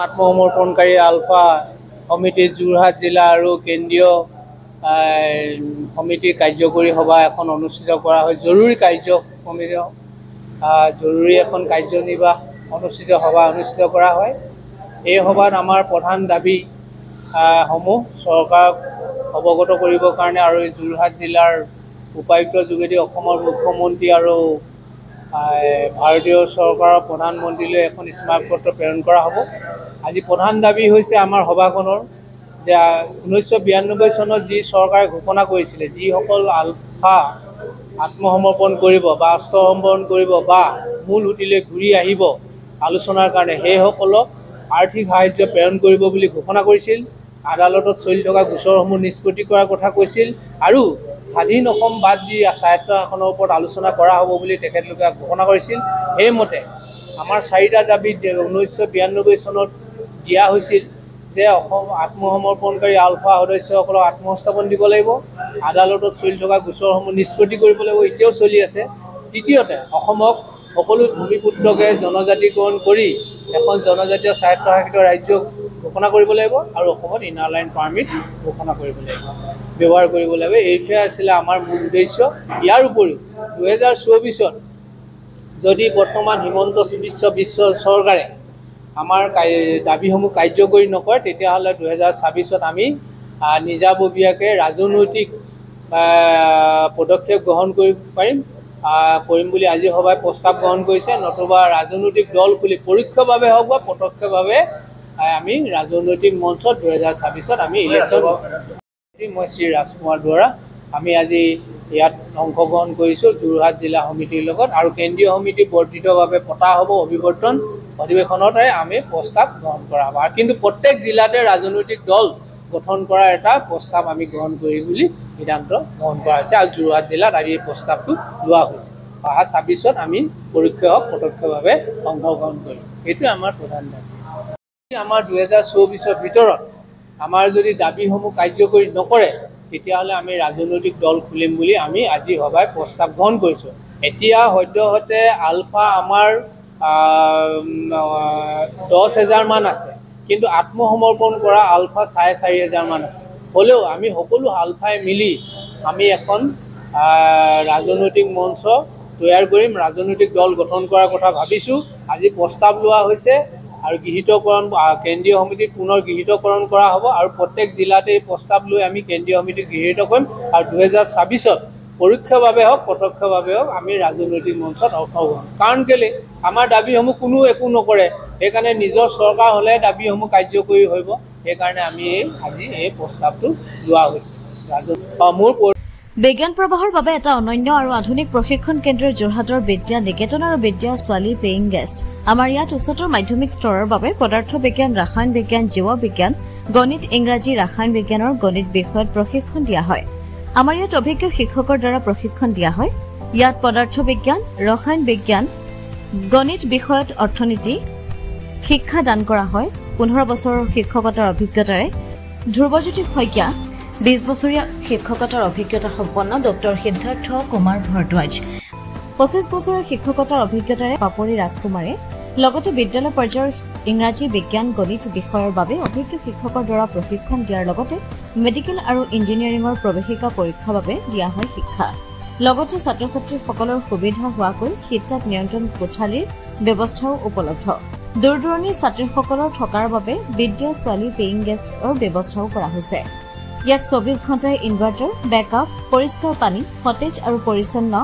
আত্মসমৰ্পণকাৰী আলফা সমিতি যোৰহাট জিলা আৰু কেন্দ্ৰীয় সমিতিৰ কাৰ্যকৰী সভা এখন অনুষ্ঠিত কৰা হয়। জৰুৰী এখন কাৰ্যনিৰ্বাহ সভা অনুষ্ঠিত কৰা হয়। এই সভাত আমাৰ প্ৰধান দাবী সমূহ চৰকাৰক অৱগত কৰিবৰ কাৰণে আৰু যোৰহাট জিলাৰ উপায়ুক্তৰ যোগেদি অসমৰ মুখ্যমন্ত্ৰী আৰু ভাৰতীয় চৰকাৰৰ প্ৰধানমন্ত্ৰীলৈ এখন স্মাৰক পত্ৰ প্ৰেৰণ কৰা হ'ব। আজি প্ৰধান দাবী হৈছে আমাৰ সভাখনৰ যে 1992 চনত যি চৰকাৰে ঘোষণা কৰিছিলে, যিসকল আলফা আত্মসমৰ্পণ কৰিব বা অস্ত্ৰসমৰ্পণ কৰিব বা মূল সুঁতিলৈ ঘূৰি আহিব আলোচনাৰ কাৰণে, সেইসকলক আৰ্থিক সাহায্য প্ৰেৰণ কৰিব বুলি ঘোষণা কৰিছিল। আদালতত চলি থকা গোচৰসমূহ নিষ্পত্তি কৰাৰ কথা কৈছিল আৰু স্বাধীন অসম বাদ দি স্বায়ত্ত শাসনৰ ওপৰত আলোচনা কৰা হ'ব বুলি তেখেতলোকে ঘোষণা কৰিছিল। সেইমতে আমাৰ 4টা দাবী 1992 চনত দিয়া হৈছিল যে অসম আত্মসমৰ্পণকাৰী আলফা সদস্যসকলক আত্মসংস্থাপন দিব লাগিব, আদালতত চলি থকা গোচৰসমূহ নিষ্পত্তি কৰিব লাগিব, এতিয়াও চলি আছে। দ্বিতীয়তে অসমক সকলো ভূমিপুত্ৰকে জনজাতিকৰণ কৰি এখন জনজাতীয় স্বায়ত্তশাসিত ৰাজ্য ঘোষণা কৰিব লাগিব আৰু অসমত ইনাৰ লাইন পাৰ্মিট ঘোষণা কৰিব লাগিব, ব্যৱহাৰ কৰিব লাগিব। এইটোৱে আছিলে আমাৰ মূল উদ্দেশ্য। ইয়াৰ উপৰিও 2024ত যদি বৰ্তমান হিমন্ত বিশ্ব চৰকাৰে আমাৰ দাবীসমূহ কাৰ্যকৰী নকৰে, তেতিয়াহ'লে 2026ত আমি নিজাববীয়াকৈ ৰাজনৈতিক পদক্ষেপ গ্ৰহণ কৰিম বুলি আজি সভাই প্ৰস্তাৱ গ্ৰহণ কৰিছে। নতুবা ৰাজনৈতিক দল খুলি পৰোক্ষভাৱে হওক বা প্ৰত্যক্ষভাৱে আমি ৰাজনৈতিক মঞ্চত 2026ত আমি ইলেকশ্যন। মই শ্ৰী ৰাজকুমাৰ দুৱৰা, আমি আজি ইয়াত অংশগ্ৰহণ কৰিছোঁ যোৰহাট জিলা সমিতিৰ লগত, আৰু কেন্দ্ৰীয় সমিতি বৰ্ধিতভাৱে পতা হ'ব। অভিৱৰ্তন অধিৱেশনতে আমি প্ৰস্তাৱ গ্ৰহণ কৰা হ'ব, কিন্তু প্ৰত্যেক জিলাতে ৰাজনৈতিক দল গঠন কৰাৰ এটা প্ৰস্তাৱ আমি গ্ৰহণ কৰিম বুলি সিদ্ধান্ত গ্ৰহণ কৰা হৈছে আৰু যোৰহাট জিলাত আজি এই প্ৰস্তাৱটো লোৱা হৈছে। অহা 26ত আমি পৰোক্ষ হওক প্ৰত্যক্ষভাৱে অংশগ্ৰহণ কৰিম। এইটোৱে আমাৰ প্ৰধান দাবী। আমাৰ 2024ৰ ভিতৰত আমাৰ যদি দাবীসমূহ কাৰ্যকৰী নকৰে, তেতিয়াহ'লে আমি ৰাজনৈতিক দল খুলিম বুলি আমি আজি সভাই প্ৰস্তাৱ গ্ৰহণ কৰিছোঁ। এতিয়া সদ্যহতে আলফা আমাৰ 10,000 মান আছে, কিন্তু আত্মসমৰ্পণ কৰা আলফা 4,500 মান আছে। হ'লেও আমি সকলো আলফাই মিলি আমি এখন ৰাজনৈতিক মঞ্চ তৈয়াৰ কৰিম, ৰাজনৈতিক দল গঠন কৰাৰ কথা ভাবিছোঁ। আজি প্ৰস্তাৱ লোৱা হৈছে আৰু গৃহীতকৰণ কেন্দ্ৰীয় সমিতিত পুনৰ গৃহীতকৰণ কৰা হ'ব আৰু প্ৰত্যেক জিলাতে এই প্ৰস্তাৱ লৈ আমি কেন্দ্ৰীয় সমিতিক গৃহীত কৰিম আৰু 2026ত পৰোক্ষভাৱে হওক প্ৰত্যক্ষভাৱে হওক আমি ৰাজনৈতিক মঞ্চত অংশগ্ৰহণ। কাৰণ কেলৈ আমাৰ দাবীসমূহ কোনো একো নকৰে, সেইকাৰণে নিজৰ চৰকাৰ হ'লে দাবীসমূহ কাৰ্যকৰী হ'ব। সেইকাৰণে আমি আজি এই প্ৰস্তাৱটো লোৱা হৈছে। বিজ্ঞান প্ৰবাহৰ বাবে এটা অনন্য আৰু আধুনিক প্ৰশিক্ষণ কেন্দ্ৰ যোৰহাটৰ বিদ্যা নিকেতন আৰু বিদ্যা ছোৱালী পেইং গেষ্ট। আমাৰ ইয়াত উচ্চতৰ মাধ্যমিক স্তৰৰ বাবে পদাৰ্থ বিজ্ঞান, ৰসায়ন বিজ্ঞান, জীৱ বিজ্ঞান, গণিত, ইংৰাজী, ৰসায়ন বিজ্ঞানৰ গণিত বিষয়ত প্ৰশিক্ষণ দিয়া হয়। আমাৰ ইয়াত অভিজ্ঞ শিক্ষকৰ দ্বাৰা প্ৰশিক্ষণ দিয়া হয়। ইয়াত পদাৰ্থ বিজ্ঞান, ৰসায়ন বিজ্ঞান, গণিত বিষয়ত অৰ্থনীতি শিক্ষা দান কৰা হয়। 15 বছৰৰ শিক্ষকতাৰ অভিজ্ঞতাৰে ধ্ৰুৱজ্যোতি শইকীয়া, 20 বছৰীয়া শিক্ষকতাৰ অভিজ্ঞতা সম্পন্ন ডক্টৰ সিদ্ধাৰ্থ কুমাৰ ভৰদ্বাজ, 25 বছৰৰ শিক্ষকতাৰ অভিজ্ঞতাৰে পাপৰি ৰাজকুমাৰে, লগতে বিদ্যালয় পৰ্যায়ৰ ইংৰাজী, বিজ্ঞান, গণিত বিষয়ৰ বাবে অভিজ্ঞ শিক্ষকৰ দ্বাৰা প্ৰশিক্ষণ দিয়াৰ লগতে মেডিকেল আৰু ইঞ্জিনিয়াৰিঙৰ প্ৰৱেশিকা পৰীক্ষাৰ বাবে দিয়া হয় শিক্ষা। লগতে ছাত্ৰ ছাত্ৰীসকলৰ সুবিধা হোৱাকৈ শীততাপ নিয়ন্ত্ৰণ কোঠালীৰ ব্যৱস্থাও উপলব্ধ। দূৰ দূৰণিৰ ছাত্ৰীসকলৰ থকাৰ বাবে বিদ্যা ছোৱালী পেইং গেষ্টৰ ব্যৱস্থাও কৰা হৈছে। ইয়াত 24 ঘণ্টাই ইনভাৰ্টাৰ, বেকআপ, পৰিষ্কাৰ পানী, সতেজ আৰু পৰিচ্ছন্ন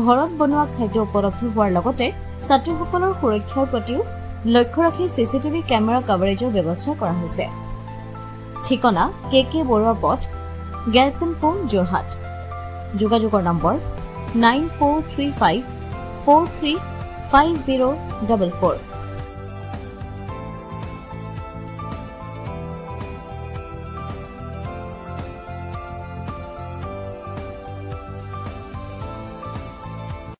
ঘৰত বনোৱা খাদ্য উপলব্ধ হোৱাৰ লগতে ছাত্ৰীসকলৰ সুৰক্ষাৰ প্ৰতিও লক্ষ্য ৰাখি চিচিটিভি কেমেৰা কভাৰেজৰ ব্যৱস্থা কৰা হৈছে। ঠিকনা KK বৰুৱা পথ, গেছিনপুৰ, যোৰহাট। যোগাযোগৰ নম্বৰ 9435435044।